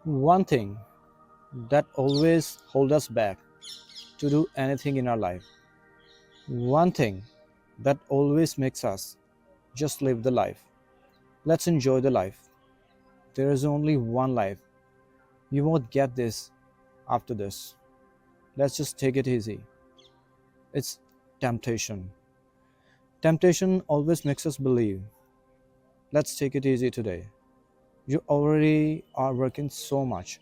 One thing that always holds us back to do anything in our life. One thing that always makes us just live the life. Let's enjoy the life. There is only one life. You won't get this after this. Let's just take it easy. It's temptation. Temptation always makes us believe. Let's take it easy today. You already are working so much.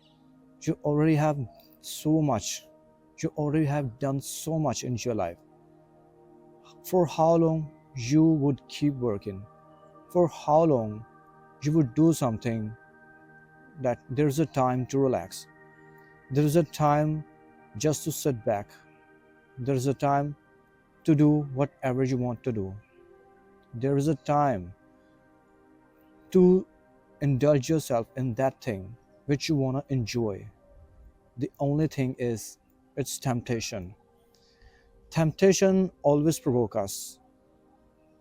You already have so much. You already have done so much in your life. For how long you would keep working? For how long you would do something that there's a time to relax? There is a time just to sit back. There is a time to do whatever you want to do. There is a time to indulge yourself in that thing which you want to enjoy. The only thing is, it's temptation. Temptation always provokes us.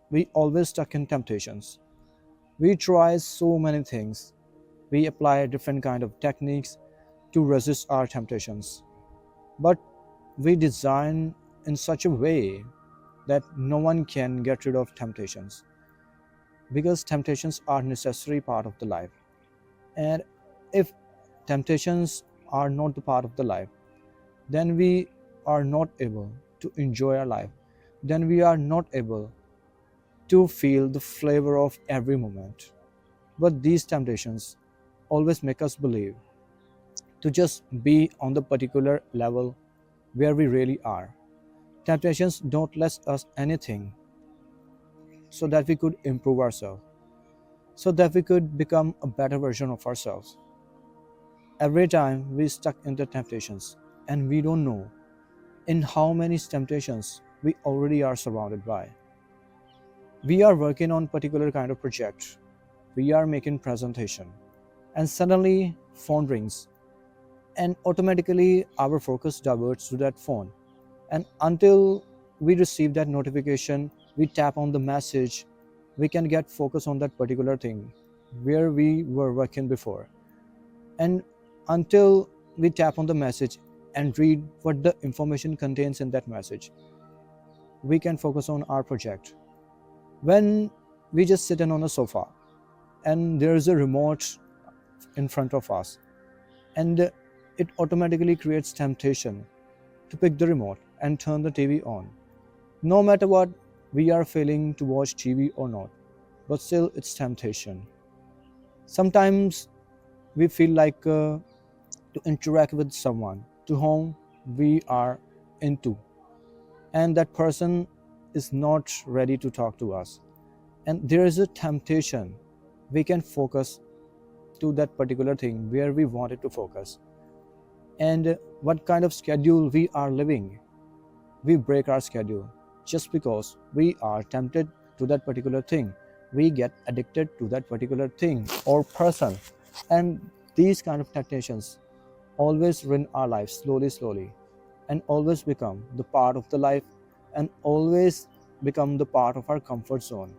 We always stuck in temptations. We try so many things. We apply different kind of techniques to resist our temptations. But we design in such a way that no one can get rid of temptations, because temptations are necessary part of the life. And if temptations are not the part of the life, then we are not able to enjoy our life. Then we are not able to feel the flavor of every moment. But these temptations always make us believe to just be on the particular level where we really are. Temptations don't let us anything so that we could improve ourselves, so that we could become a better version of ourselves. Every time we stuck in the temptations and we don't know in how many temptations we already are surrounded by. We are working on particular kind of project. We are making presentation and suddenly phone rings and automatically our focus diverts to that phone, and until we receive that notification, we tap on the message, we can get focus on that particular thing where we were working before. And until we tap on the message and read what the information contains in that message, we can focus on our project. When we just sit in on a sofa and there is a remote in front of us, and it automatically creates temptation to pick the remote and turn the TV on. No matter what, we are failing to watch TV or not, but still it's temptation. Sometimes we feel like to interact with someone to whom we are into, and that person is not ready to talk to us. And there is a temptation. We can focus to that particular thing where we wanted to focus. And what kind of schedule we are living, we break our schedule just because we are tempted to that particular thing. We get addicted to that particular thing or person. And these kind of temptations always ruin our life slowly, slowly, and always become the part of the life, and always become the part of our comfort zone.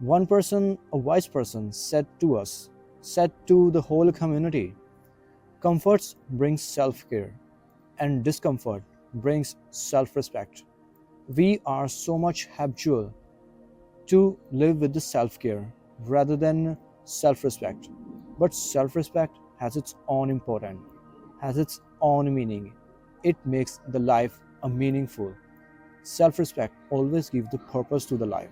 One person, a wise person, said to the whole community, comforts brings self care, and discomfort brings self respect. We are so much habitual to live with the self care rather than self respect. But self respect has its own importance, has its own meaning. It makes the life a meaningful. Self respect always gives the purpose to the life.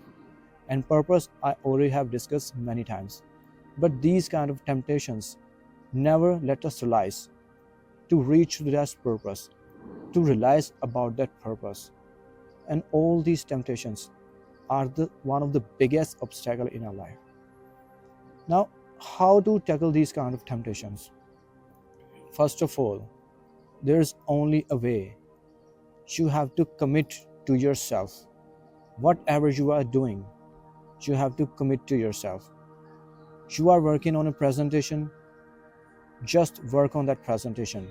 And purpose I already have discussed many times. But these kind of temptations never let us realize to reach to that purpose, to realize about that purpose. And all these temptations are the one of the biggest obstacle in our life. Now, how to tackle these kind of temptations? First of all, there is only a way. You have to commit to yourself. Whatever you are doing, you have to commit to yourself. You are working on a presentation, just work on that presentation.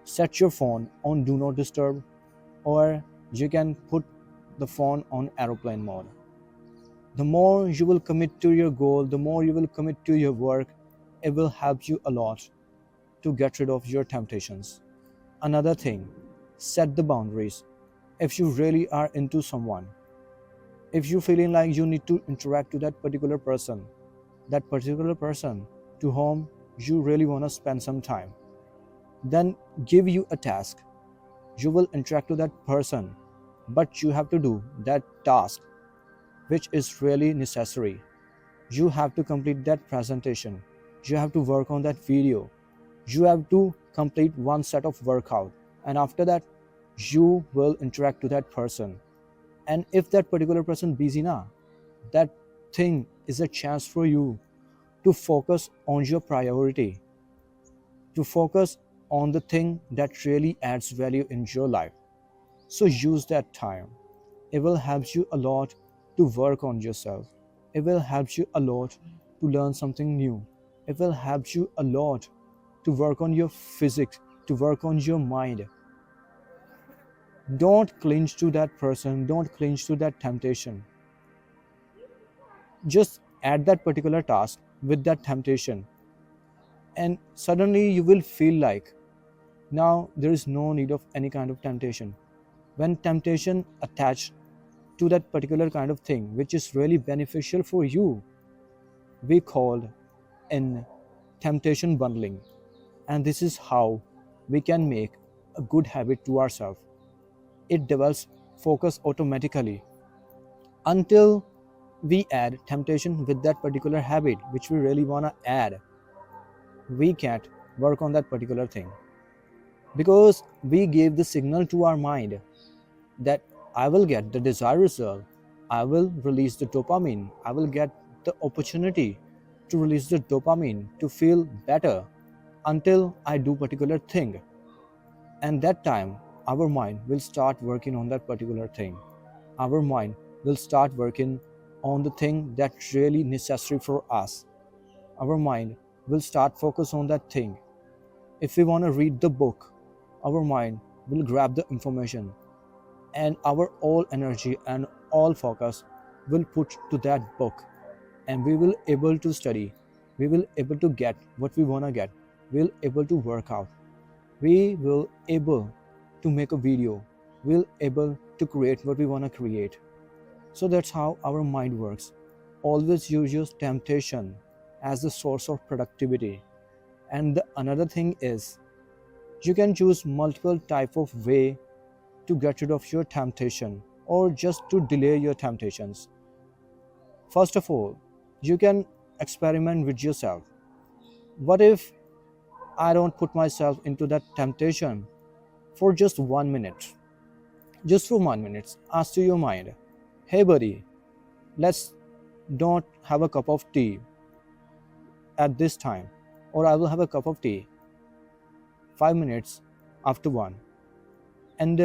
Set your phone on do not disturb, or you can put the phone on aeroplane mode. The more you will commit to your goal, the more you will commit to your work, it will help you a lot. to get rid of your temptations. Another thing, set the boundaries. If you really are into someone, if you feeling like you need to interact to that particular person to whom you really want to spend some time, then give you a task. You will interact to that person, but you have to do that task which is really necessary. You have to complete that presentation. You have to work on that video. You have to complete one set of workout, and after that you will interact to that person. And if that particular person busy now, that thing is a chance for you to focus on your priority, to focus on the thing that really adds value in your life. So use that time. It will help you a lot to work on yourself. It will help you a lot to learn something new. It will help you a lot to work on your physics, to work on your mind. Don't cling to that person, don't cling to that temptation. Just add that particular task with that temptation, and suddenly you will feel like now there is no need of any kind of temptation. When temptation attached to that particular kind of thing which is really beneficial for you, we call in temptation bundling. And this is how we can make a good habit to ourselves. It develops focus automatically until we add temptation with that particular habit which we really want to add. We can't work on that particular thing because we gave the signal to our mind that I will get the desired result, I will release the dopamine, I will get the opportunity to release the dopamine to feel better until I do particular thing. And that time our mind will start working on that particular thing. Our mind will start working on the thing that's really necessary for us. Our mind will start focus on that thing. If we want to read the book, our mind will grab the information, and our all energy and all focus will put to that book, and we will able to study, we will able to get what we want to get, we'll able to work out, we will able to make a video, we'll able to create what we want to create. So that's how our mind works. Always use temptation as the source of productivity. And the another thing is, you can choose multiple type of way to get rid of your temptation or just to delay your temptations. First of all, you can experiment with yourself. What if I don't put myself into that temptation for just 1 minute? Just for 1 minute, ask to your mind, hey buddy, let's don't have a cup of tea at this time, or I will have a cup of tea 5 minutes after one. And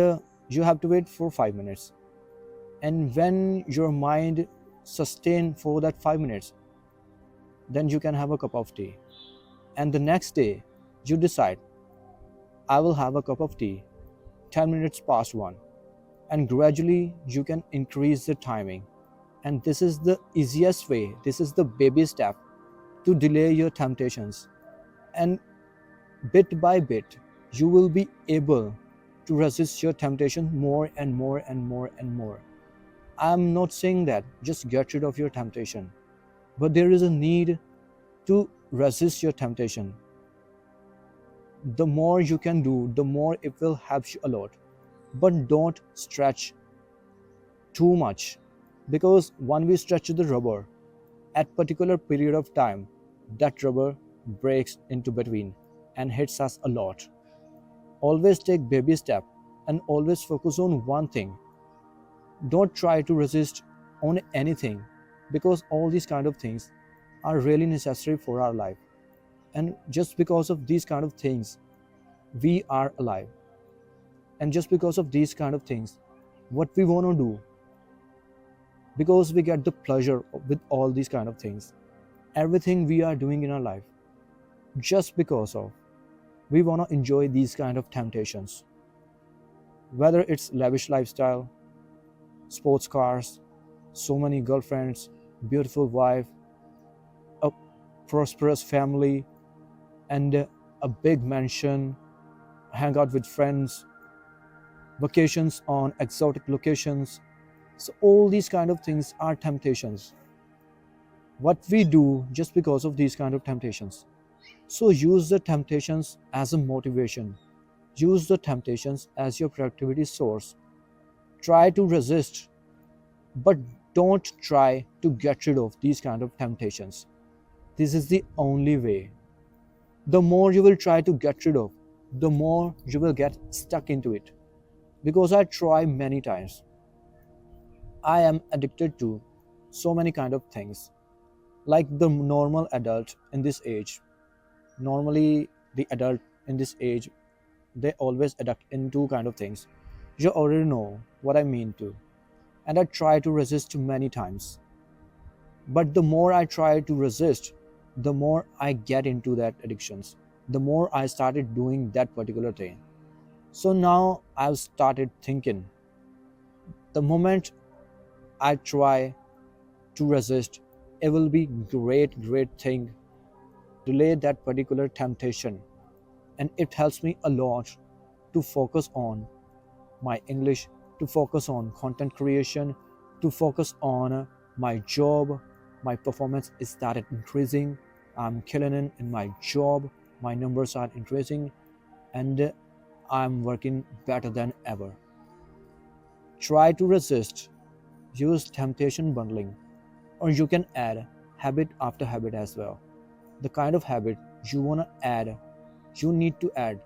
you have to wait for 5 minutes. And when your mind sustain for that 5 minutes, then you can have a cup of tea. And the next day you decide, I will have a cup of tea 10 minutes past one. And gradually you can increase the timing. And this is the easiest way, this is the baby step to delay your temptations. And bit by bit you will be able to resist your temptation more and more and more and more. I'm not saying that just get rid of your temptation, but there is a need to resist your temptation. The more you can do, the more it will help you a lot. But don't stretch too much, because when we stretch the rubber at particular period of time, that rubber breaks into between and hits us a lot. Always take baby step and always focus on one thing. Don't try to resist on anything, because all these kind of things are really necessary for our life. And just because of these kind of things, we are alive. And just because of these kind of things, what we want to do, because we get the pleasure with all these kind of things, everything we are doing in our life, just because of we want to enjoy these kind of temptations. Whether it's lavish lifestyle, sports cars, so many girlfriends, beautiful wife, a prosperous family, and a big mansion, hang out with friends, vacations on exotic locations. So all these kind of things are temptations. What we do just because of these kind of temptations. So use the temptations as a motivation. Use the temptations as your productivity source. Try to resist, but don't try to get rid of these kind of temptations. This is the only way. The more you will try to get rid of, the more you will get stuck into it. Because I try many times. I am addicted to so many kind of things. Like the normal adult in this age. Normally the adult in this age, they always adapt in two kind of things. You already know what I mean to. And I try to resist many times. But the more I try to resist, the more I get into that addictions. The more I started doing that particular thing. So now I've started thinking the moment I try to resist, it will be great thing. Delay that particular temptation. And it helps me a lot to focus on my English, to focus on content creation, to focus on my job. My performance is started increasing. I'm killing it in my job. My numbers are increasing, and I'm working better than ever. Try to resist. Use temptation bundling, or you can add habit after habit as well. The kind of habit you want to add, you need to add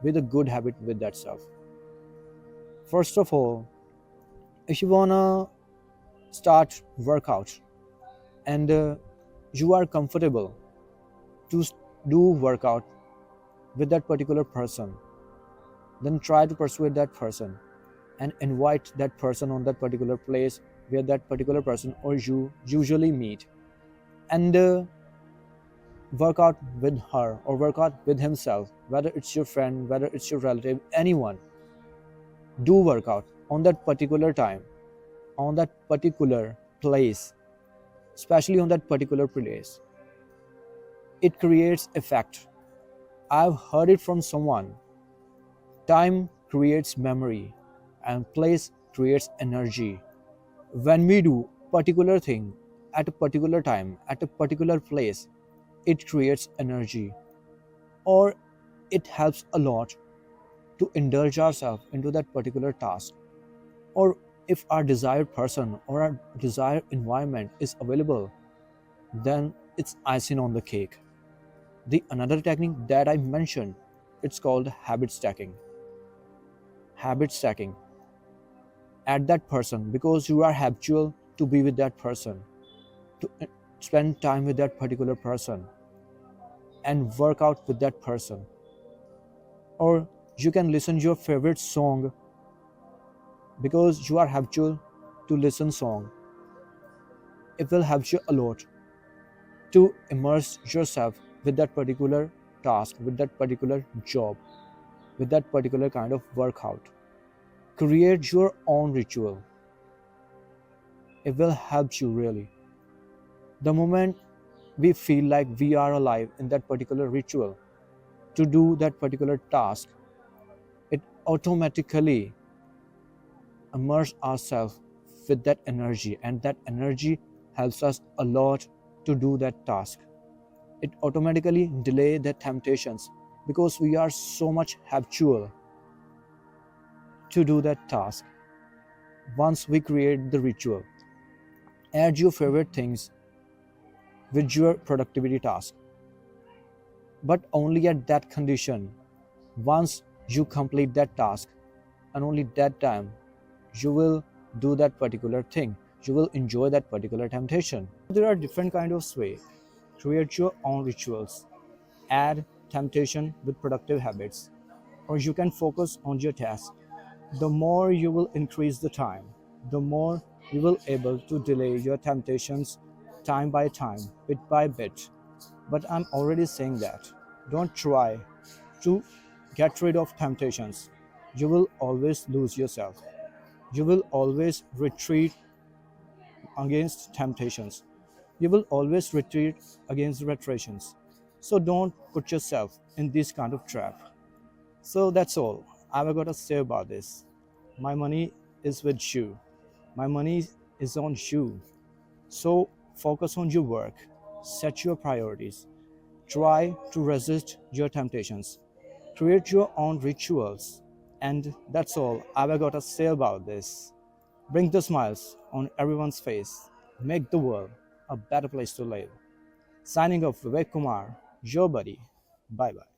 with a good habit with that stuff. First of all, if you want to start workout and you are comfortable to do workout with that particular person, then try to persuade that person and invite that person on that particular place where that particular person or you usually meet, and work out with her or work out with himself, whether it's your friend, whether it's your relative, anyone. Do workout on that particular time, on that particular place, especially on that particular place. It creates effect. I've heard it from someone. Time creates memory and place creates energy. When we do particular thing at a particular time, at a particular place, it creates energy, or it helps a lot to indulge ourselves into that particular task. Or if our desired person or our desired environment is available, then it's icing on the cake. The another technique that I mentioned, it's called habit stacking. Habit stacking. Add that person because you are habitual to be with that person, to spend time with that particular person and work out with that person. Or you can listen your favorite song because you are habitual to listen song. It will help you a lot to immerse yourself with that particular task, with that particular job, with that particular kind of workout. Create your own ritual. It will help you really. The moment we feel like we are alive in that particular ritual to do that particular task, it automatically immerse ourselves with that energy, and that energy helps us a lot to do that task. It automatically delay the temptations because we are so much habitual to do that task. Once we create the ritual, add your favorite things with your productivity task, but only at that condition. Once you complete that task, and only that time you will do that particular thing, you will enjoy that particular temptation. There are different kind of way. Create your own rituals, add temptation with productive habits, or you can focus on your task. The more you will increase the time, the more you will able to delay your temptations time by time, bit by bit. But I'm already saying that don't try to get rid of temptations. You will always lose yourself. You will always retreat against temptations. You will always retreat against retractions. So don't put yourself in this kind of trap. So that's all I've got to say about this. My money is with you. My money is on you. So focus on your work, set your priorities, try to resist your temptations, create your own rituals. And that's all I've got to say about this. Bring the smiles on everyone's face, make the world a better place to live. Signing off, Vivek Kumar, your buddy. Bye bye.